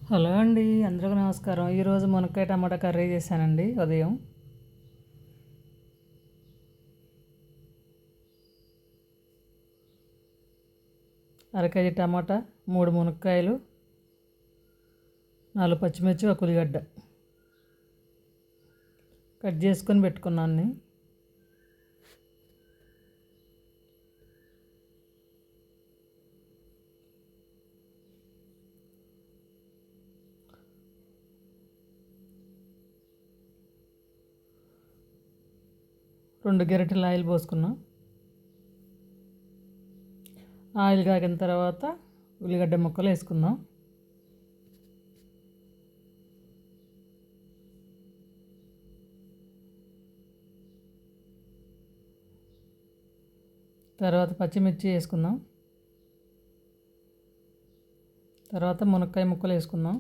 Hello అండి, అందరికీ నమస్కారం. ఈరోజు మునక్కాయ టమాటా కర్రీ చేశానండి. ఉదయం అరకేజీ టమాటా, 3 మునక్కాయలు, 4 పచ్చిమిర్చి, ఒక ఉల్లిగడ్డ కట్ చేసుకొని పెట్టుకున్నాను. 2 గరిటెల ఆయిల్ పోసుకున్నాం. ఆయిల్ కాగిన తర్వాత ఉల్లిగడ్డ ముక్కలు వేసుకుందాం. తర్వాత పచ్చిమిర్చి వేసుకుందాం. తర్వాత మునక్కాయ ముక్కలు వేసుకుందాం.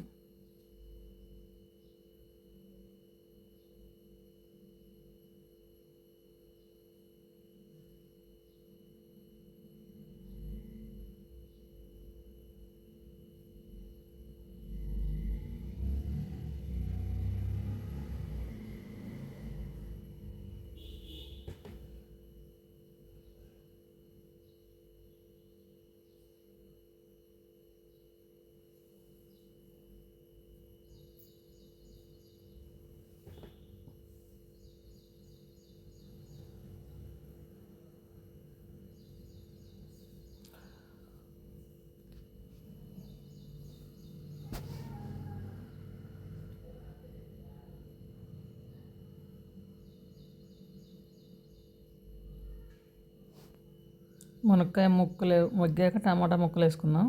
మునక్కాయ ముక్కలు మగ్గాక టమాటా ముక్కలు వేసుకుందాం.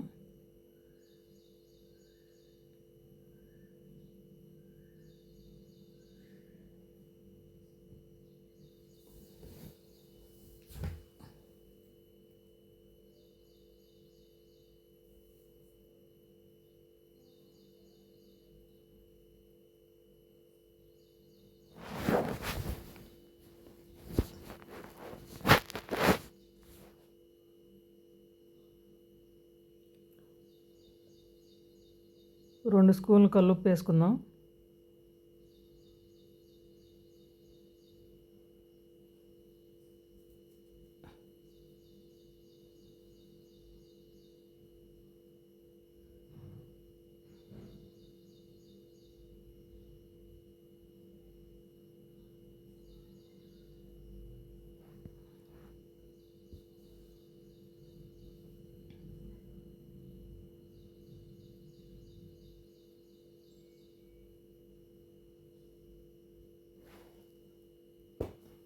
రెండు స్పూన్లు కల్లుప్పు వేసుకుందాం.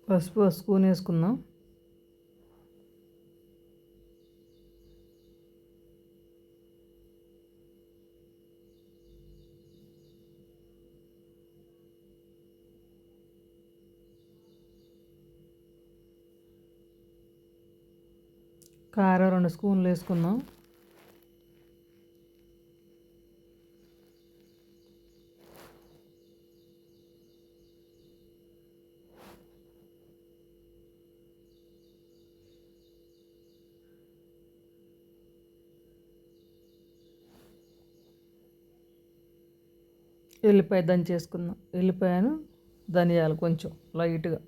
పసుపు స్పూన్ వేసుకుందాం. కారం 2 స్పూన్లు వేసుకుందాం. ఎల్లిపాయ దంచేసుకుందాం. ఎల్లిపాయను ధనియాలు కొంచెం లైట్గా.